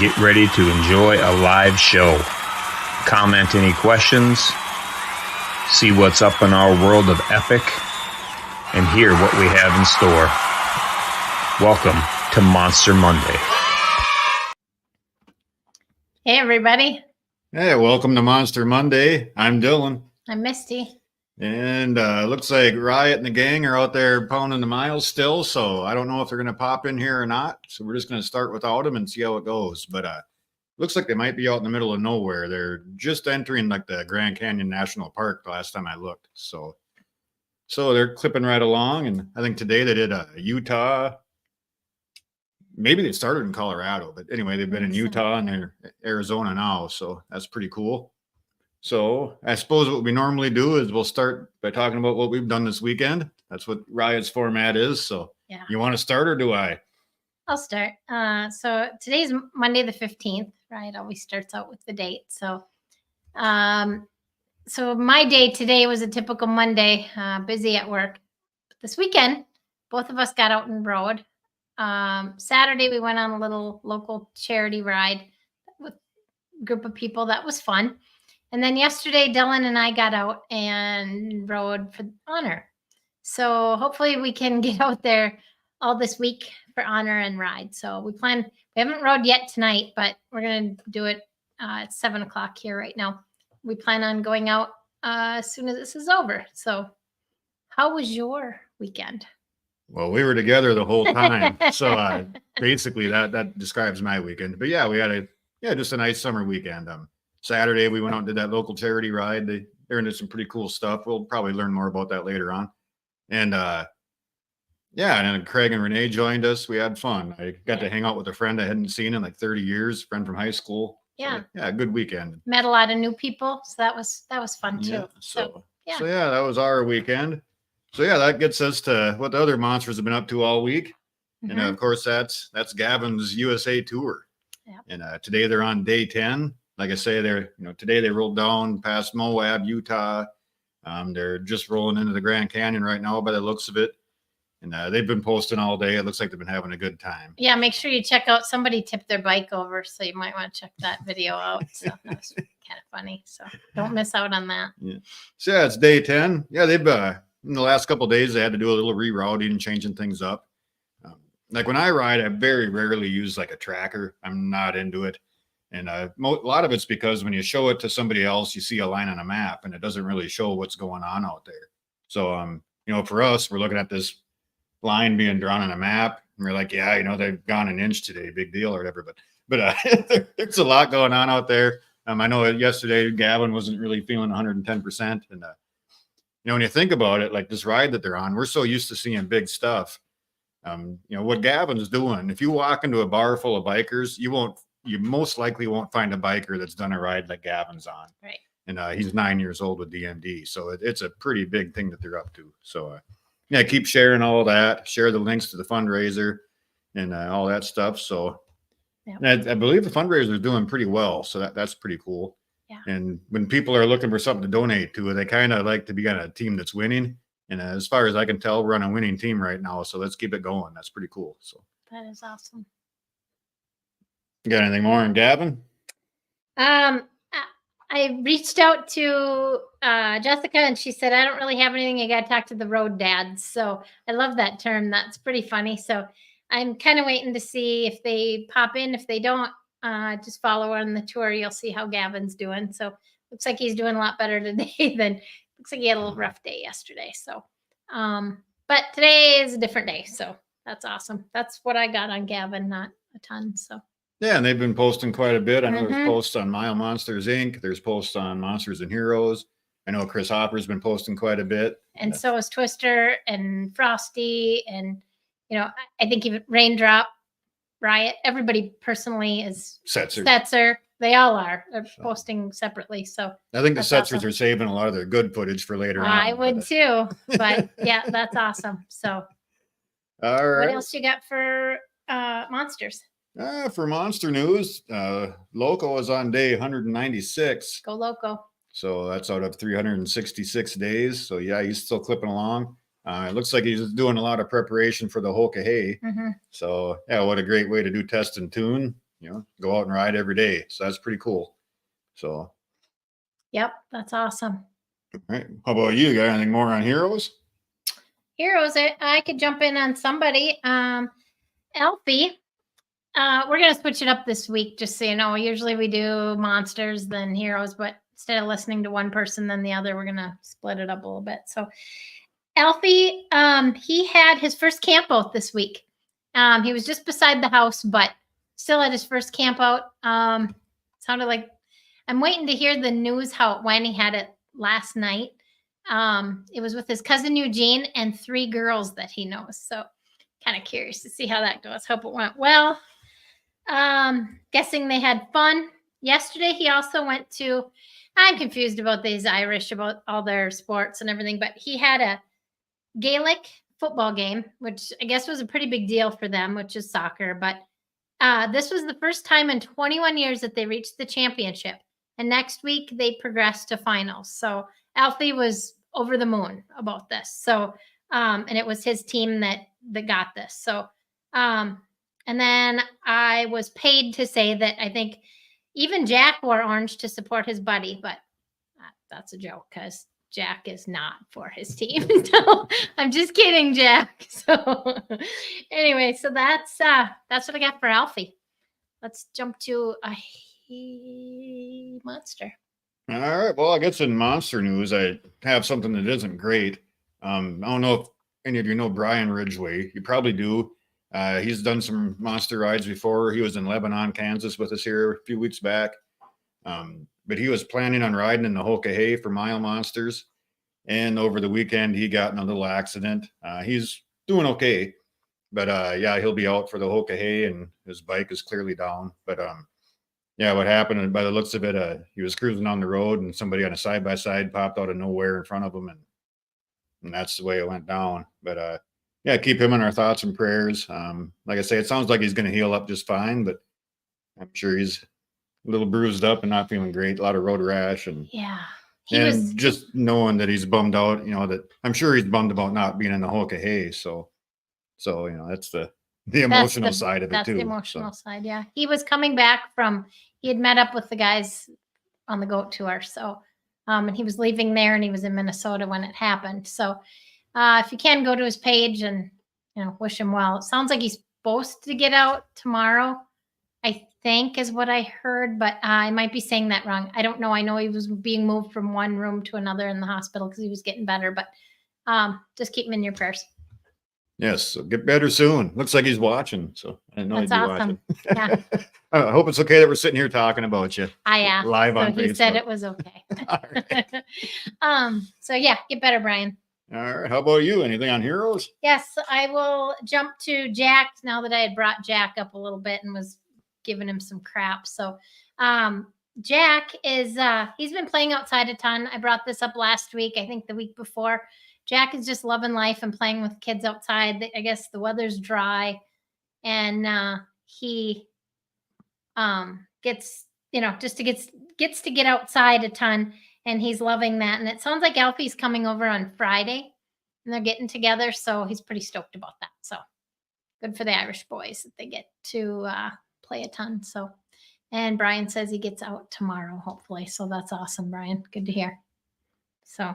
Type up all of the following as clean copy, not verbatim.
get ready to enjoy a live show. Comment any questions, see what's up in our world of epic, and hear what we have in store. Welcome to Monster Monday. Hey, everybody. Hey, welcome to Monster Monday. I'm Dylan. I'm Misty. And looks like Riot and the gang are out there pounding the miles still, so I don't know if they're going to pop in here or not. So we're just going to start without them and see how it goes. But looks like they might be out in the middle of nowhere. They're just entering like the Grand Canyon National Park the last time I looked. So they're clipping right along. And I think today they did Utah. Maybe they started in Colorado, but anyway, they've been in Utah and they're Arizona now. So that's pretty cool. So I suppose what we normally do is we'll start by talking about what we've done this weekend. That's what Riot's format is. So Yeah. You want to start or do I? I'll start. So today's Monday the 15th. Riot always starts out with the date. So my day today was a typical Monday, busy at work. But this weekend, both of us got out and rode. Saturday, we went on a little local charity ride with a group of people. That was fun. And then yesterday, Dylan and I got out and rode for Honor. So hopefully we can get out there all this week for Honor and ride. So we haven't rode yet tonight, but we're going to do it at 7 o'clock here right now. We plan on going out as soon as this is over. So how was your weekend? Well, we were together the whole time. So basically that describes my weekend. But yeah, we had just a nice summer weekend. Saturday, we went out and did that local charity ride. They're into some pretty cool stuff. We'll probably learn more about that later on. And and then Craig and Renee joined us. We had fun. I got to hang out with a friend I hadn't seen in like 30 years, friend from high school. Yeah. So, good weekend. Met a lot of new people. So that was fun too. Yeah. So that was our weekend. So that gets us to what the other monsters have been up to all week. Mm-hmm. And of course, that's Gavin's USA tour. Yeah. And today they're on day 10. Like I say, today they rolled down past Moab, Utah. They're just rolling into the Grand Canyon right now by the looks of it. And they've been posting all day. It looks like they've been having a good time. Yeah, make sure you check out, somebody tipped their bike over, so you might want to check that video out. So that was kind of funny. So don't miss out on that. Yeah. So it's day 10. Yeah, they've in the last couple of days, they had to do a little rerouting and changing things up. Like when I ride, I very rarely use like a tracker. I'm not into it. And a lot of it's because when you show it to somebody else, you see a line on a map and it doesn't really show what's going on out there. So, for us, we're looking at this line being drawn on a map and we're like, they've gone an inch today, big deal or whatever. But there's a lot going on out there. I know yesterday Gavin wasn't really feeling 110%. And, when you think about it, like this ride that they're on, we're so used to seeing big stuff. What Gavin's doing, if you walk into a bar full of bikers, you most likely won't find a biker that's done a ride like Gavin's on. Right. And he's 9 years old with DMD. So it's a pretty big thing that they're up to. So, keep sharing all that, share the links to the fundraiser and all that stuff. So I believe the fundraiser is doing pretty well. So that's pretty cool. Yeah. And when people are looking for something to donate to, they kind of like to be on a team that's winning. And as far as I can tell, we're on a winning team right now. So let's keep it going. That's pretty cool. So that is awesome. You got anything more on Gavin? I reached out to Jessica and she said, I don't really have anything. I got to talk to the road dads. So I love that term. That's pretty funny. So I'm kind of waiting to see if they pop in. If they don't, just follow on the tour. You'll see how Gavin's doing. So looks like he's doing a lot better today than looks like he had a little rough day yesterday. So, but today is a different day. So that's awesome. That's what I got on Gavin, not a ton. So. Yeah, and they've been posting quite a bit. I know there's posts on Mile Monsters Inc. There's posts on Monsters and Heroes. I know Chris Hopper's been posting quite a bit. And so is Twister and Frosty. And, I think even Raindrop, Riot, everybody personally is Setzer. They all are. They're posting separately. So I think the Setzers are saving a lot of their good footage for later on. I would too. But yeah, that's awesome. So all right. What else you got for monsters? For monster news, Loco is on day 196. Go Loco. So that's out of 366 days. So he's still clipping along. It looks like he's doing a lot of preparation for the Hoka Hay. Mm-hmm. So what a great way to do test and tune. go out and ride every day. So that's pretty cool. So, Yep, that's awesome. all right. How about you? Got anything more on heroes? Heroes, I could jump in on somebody. Alfie. We're gonna switch it up this week, just so you know. Usually we do monsters, then heroes, but instead of listening to one person, then the other, we're gonna split it up a little bit. So Alfie, he had his first camp out this week. He was just beside the house, but still had his first camp out. Sounded like I'm waiting to hear the news how it went. He had it last night. It was with his cousin Eugene and 3 girls that he knows. So kind of curious to see how that goes. Hope it went well. Guessing they had fun. Yesterday he also went to, I'm confused about these Irish, about all their sports and everything, but he had a Gaelic football game, which I guess was a pretty big deal for them, which is soccer. But this was the first time in 21 years that they reached the championship. And next week they progressed to finals. So Alfie was over the moon about this. So, and it was his team that got this. So, and then I was paid to say that I think even Jack wore orange to support his buddy, but that's a joke because Jack is not for his team. So I'm just kidding, Jack. So anyway, so that's what I got for Alfie. Let's jump to a monster. All right. Well, I guess in monster news, I have something that isn't great. I don't know if any of you know Brian Ridgway. You probably do. He's done some monster rides before. He was in Lebanon, Kansas with us here a few weeks back. But he was planning on riding in the Hoka for Mile Monsters. And over the weekend, he got in a little accident. He's doing okay. But yeah, he'll be out for the Hoka and his bike is clearly down. But yeah, what happened, and by the looks of it, he was cruising on the road and somebody on a side-by-side popped out of nowhere in front of him. And that's the way it went down. But yeah, keep him in our thoughts and prayers. Like I say, it sounds like he's going to heal up just fine, but I'm sure he's a little bruised up and not feeling great. A lot of road rash and yeah, just knowing that he's bummed out. That I'm sure he's bummed about not being in the Hoka. So that's the emotional side of it that's too. The emotional side, yeah. He was coming back from. He had met up with the guys on the goat tour, so and he was leaving there, and he was in Minnesota when it happened. So. If you can, go to his page and wish him well. It sounds like he's supposed to get out tomorrow, I think is what I heard, but I might be saying that wrong. I don't know. I know he was being moved from one room to another in the hospital because he was getting better, but just keep him in your prayers. Yes, so get better soon. Looks like he's watching, so I didn't know he'd be awesome. watching. Yeah. I hope it's okay that we're sitting here talking about you. I asked. Live on he Facebook. said it was okay. So yeah, get better, Brian. All right. How about you? Anything on heroes? Yes, I will jump to Jack now that I had brought Jack up a little bit and was giving him some crap. So Jack is he's been playing outside a ton. I brought this up last week, I think the week before. Jack is just loving life and playing with kids outside. I guess the weather's dry and he gets to get outside a ton. And he's loving that. And it sounds like Alfie's coming over on Friday and they're getting together. So he's pretty stoked about that. So good for the Irish boys that they get to play a ton. So, and Brian says he gets out tomorrow, hopefully. So that's awesome, Brian. Good to hear. So.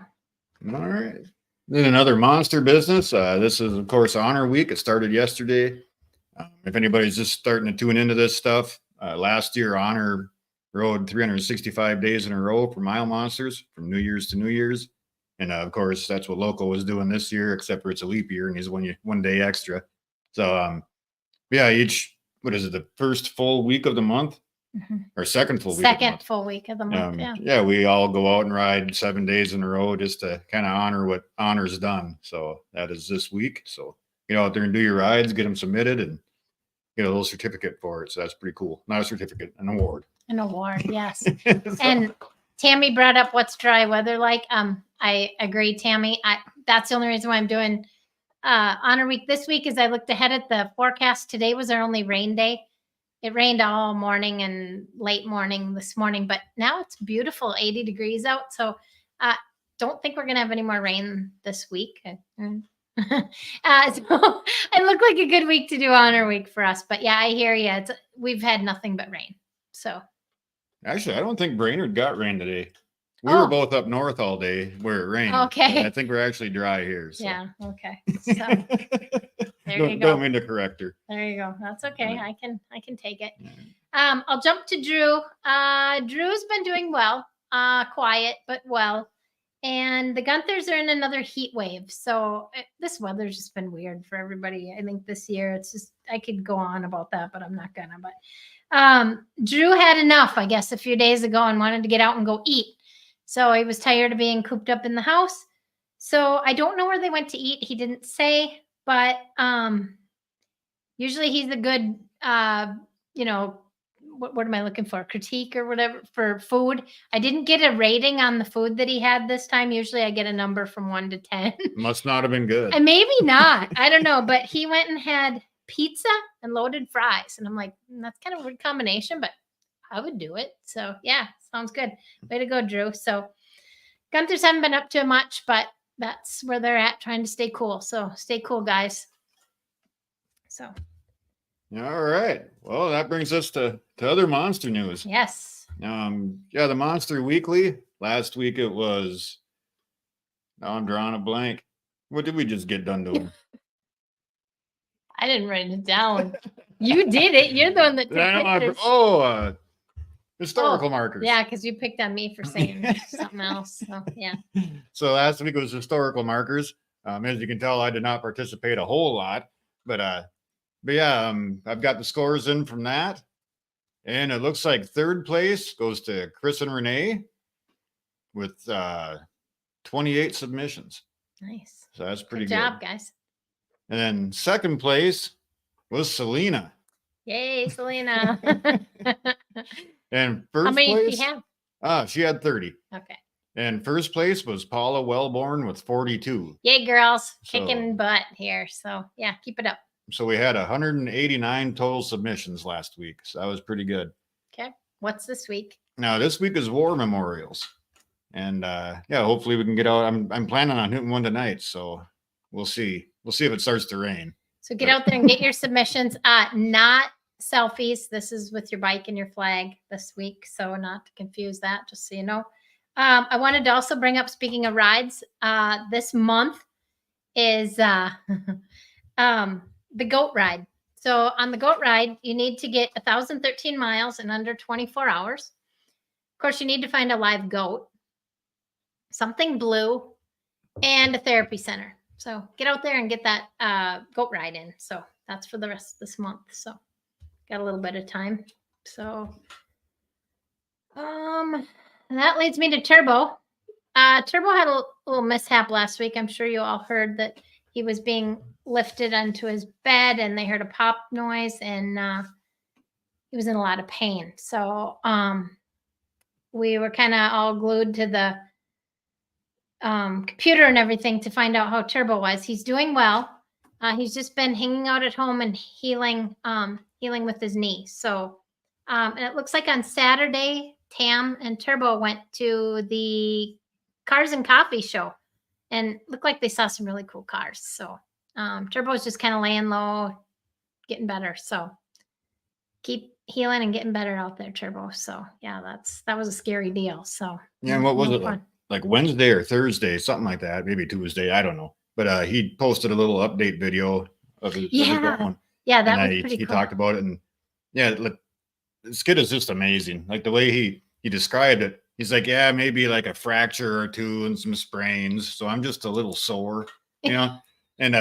All right. Then another monster business. This is, of course, Honor Week. It started yesterday. If anybody's just starting to tune into this stuff, last year, Honor rode 365 days in a row for Mile Monsters from New Year's to New Year's. And of course, that's what Loco was doing this year, except for it's a leap year and he's one day extra. So, yeah, the first full week of the month or second full week? Second full week of the month. Yeah, we all go out and ride 7 days in a row just to kind of honor what Honor's done. So that is this week. So get out there and do your rides, get them submitted and get a little certificate for it. So that's pretty cool. Not a certificate, an award. An award, yes. And Tammy brought up what's dry weather like. I agree, Tammy. That's the only reason why I'm doing Honor Week this week is I looked ahead at the forecast. Today was our only rain day. It rained all morning and late morning this morning, but now it's beautiful, 80 degrees out. So don't think we're going to have any more rain this week. I So it looked like a good week to do honor week for us. But yeah, I hear you. We've had nothing but rain. So Actually, I don't think Brainerd got rain today. We were Oh. both up north all day where it rained. Okay. I think we're actually dry here. So. yeah, okay. So there you go. Don't mean to correct her. There you go. That's okay. Right. I can take it. Yeah. I'll jump to Drew. Drew's been doing well. Quiet but well. And the Gunthers are in another heat wave. So this weather's just been weird for everybody. I think this year it's just I could go on about that, but I'm not gonna. But Drew had enough, I guess, a few days ago and wanted to get out and go eat. So he was tired of being cooped up in the house. So I don't know where they went to eat. He didn't say, but usually he's a good what am I looking for? Critique or whatever for food. I didn't get a rating on the food that he had this time. Usually I get a number from 1 to 10. Must not have been good. And maybe not. I don't know. But he went and had pizza and loaded fries. And I'm like, that's kind of a weird combination, but I would do it. So yeah, sounds good. Way to go, Drew. So Gunthers haven't been up to much, but that's where they're at, trying to stay cool. So stay cool, guys. So All right. Well, that brings us to other monster news. yes. The Monster Weekly. Last week it was. Now I'm drawing a blank. What did we just get done doing? I didn't write it down. You did it. You're the one that took pictures. Historical markers. Yeah, because you picked on me for saying something else. So yeah. So last week was historical markers. As you can tell, I did not participate a whole lot, but yeah, I've got the scores in from that, and it looks like third place goes to Chris and Renee with 28 submissions. Nice. So that's pretty Good job, guys. And then second place was Selena. Yay, Selena. And first How many place, did you have? she had 30. Okay. And first place was Paula Wellborn with 42. Yay, girls. So- Kicking butt here. So yeah, keep it up. So we had 189 total submissions last week. So that was pretty good. Okay. What's this week? Now this week is war memorials. And hopefully we can get out. I'm planning on hitting one tonight. So we'll see. We'll see if it starts to rain. So get out there and get your submissions. Not selfies. This is with your bike and your flag this week. So not to confuse that, just so you know. I wanted to also bring up, speaking of rides, this month is the goat ride. So on the goat ride, you need to get 1,013 miles in under 24 hours. Of course, you need to find a live goat, something blue, and a therapy center. So get out there and get that goat ride in. So that's for the rest of this month. So got a little bit of time. So that leads me to Turbo. Turbo had a little mishap last week. I'm sure you all heard that he was being lifted onto his bed and they heard a pop noise and he was in a lot of pain. So we were kind of all glued to the computer and everything to find out how Turbo was. He's doing well. He's just been hanging out at home and healing with his knee. So and it looks like on Saturday, Tam and Turbo went to the Cars and Coffee show and looked like they saw some really cool cars. So Turbo's just kind of laying low, getting better. So keep healing and getting better out there, Turbo. So yeah, that was a scary deal. So Yeah, and what was it fun. like Wednesday or Thursday, something like that, maybe Tuesday, I don't know. But he posted a little update video of his that one. Yeah, that And was pretty he cool. talked about it, and yeah, the skid is just amazing. Like the way he described it, he's like, yeah, maybe like a fracture or two and some sprains. So I'm just a little sore, you know. And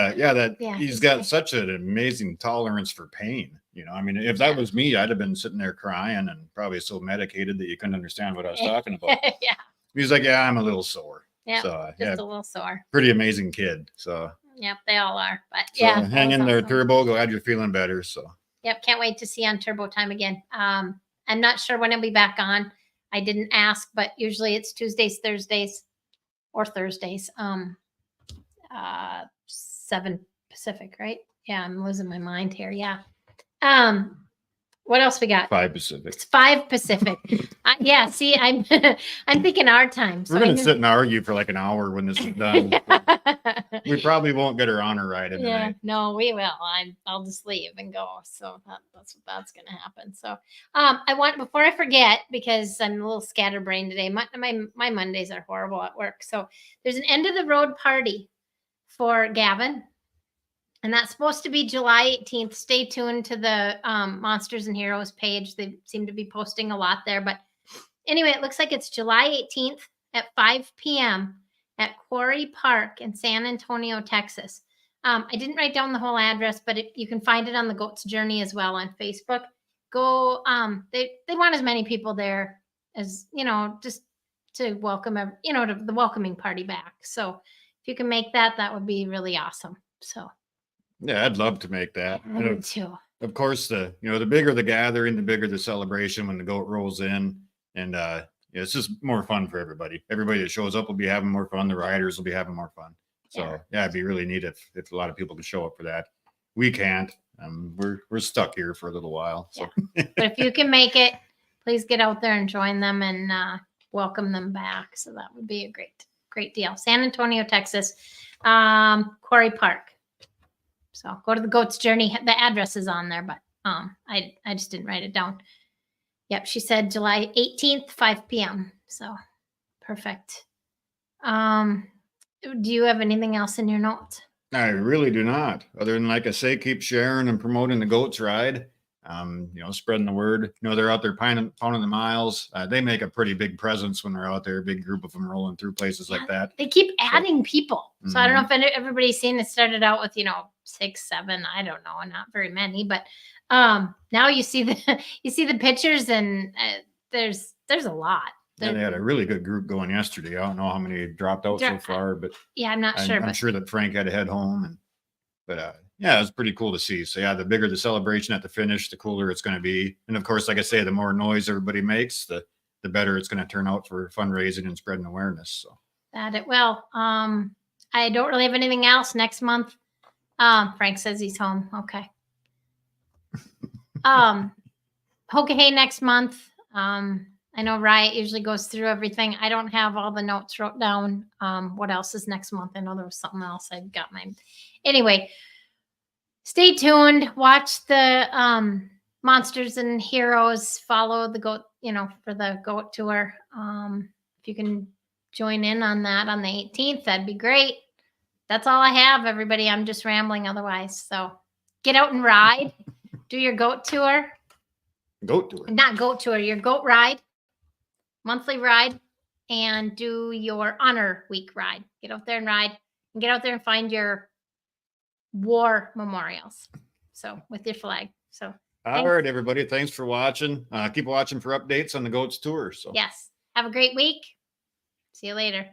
he's got such an amazing tolerance for pain. You know, I mean, if that was me, I'd have been sitting there crying and probably so medicated that you couldn't understand what I was talking about. Yeah. He's like, yeah, I'm a little sore. Yeah. So Just a little sore. pretty amazing kid. So Yep, they all are. But so yeah. hang that in was there, awesome. Turbo. Glad you're feeling better. So Yep, can't wait to see you on Turbo Time again. I'm not sure when I'll be back on. I didn't ask, but usually it's Tuesdays, Thursdays, or Thursdays. 7 Pacific, right? Yeah, I'm losing my mind here. Yeah. What else we got? 5 Pacific. It's 5 Pacific. Yeah, see, I'm I'm thinking our time. So We're going to sit and argue for like an hour when this is done. We probably won't get her on her ride in the Yeah, night. no, we will. I'll just leave and go. So that's going to happen. So I want, before I forget, because I'm a little scatterbrained today. My Mondays are horrible at work. So there's an end of the road party for Gavin, and that's supposed to be July 18th. Stay tuned to the Monsters and Heroes page. They seem to be posting a lot there. But anyway, it looks like it's July 18th at 5 p.m. at Quarry Park in San Antonio, Texas. I didn't write down the whole address, but you can find it on the Goat's Journey as well on Facebook. Go. They want as many people there as, just to welcome, to the welcoming party back. So if you can make that, that would be really awesome. So Yeah, I'd love to make that. I do too. Of course, the bigger the gathering, the bigger the celebration when the goat rolls in. And it's just more fun for everybody. Everybody that shows up will be having more fun. The riders will be having more fun. So yeah, it'd be really neat if a lot of people could show up for that. We can't. We're stuck here for a little while. So. Yeah. But if you can make it, please get out there and join them and welcome them back. So that would be a great deal. San Antonio, Texas, Quarry Park. So go to the Goat's Journey. The address is on there, but I just didn't write it down. Yep, she said July 18th, 5 p.m. So perfect. Do you have anything else in your notes? I really do not. Other than, like I say, keep sharing and promoting the Goats Ride. Spreading the word. They're out there pounding the miles. They make a pretty big presence when they're out there. A big group of them rolling through places like that. They keep adding people. So I don't know if everybody's seen it. Started out with 6, 7. I don't know, not very many, but now you see the pictures and there's a lot. Yeah, they had a really good group going yesterday. I don't know how many dropped out so far, but yeah, I'm not sure. I'm sure that Frank had to head home, but yeah, it was pretty cool to see. So yeah, the bigger the celebration at the finish, the cooler it's going to be. And of course, like I say, the more noise everybody makes, the better it's going to turn out for fundraising and spreading awareness. So that it will. I don't really have anything else next month. Frank says he's home. Okay. Hokahey next month. I know Riot usually goes through everything. I don't have all the notes wrote down. What else is next month? I know there was something else. I got anyway. Stay tuned. Watch the Monsters and Heroes. Follow the goat, for the goat tour. If you can join in on that on the 18th, that'd be great. That's all I have, everybody. I'm just rambling otherwise. So get out and ride. Do your goat tour. Goat tour. Not goat tour, your goat ride. Monthly ride. And do your honor week ride. Get out there and ride. And get out there and find your war memorials. So with your flag. So all right, everybody. Thanks for watching. Keep watching for updates on the Goats tour. So yes. Have a great week. See you later.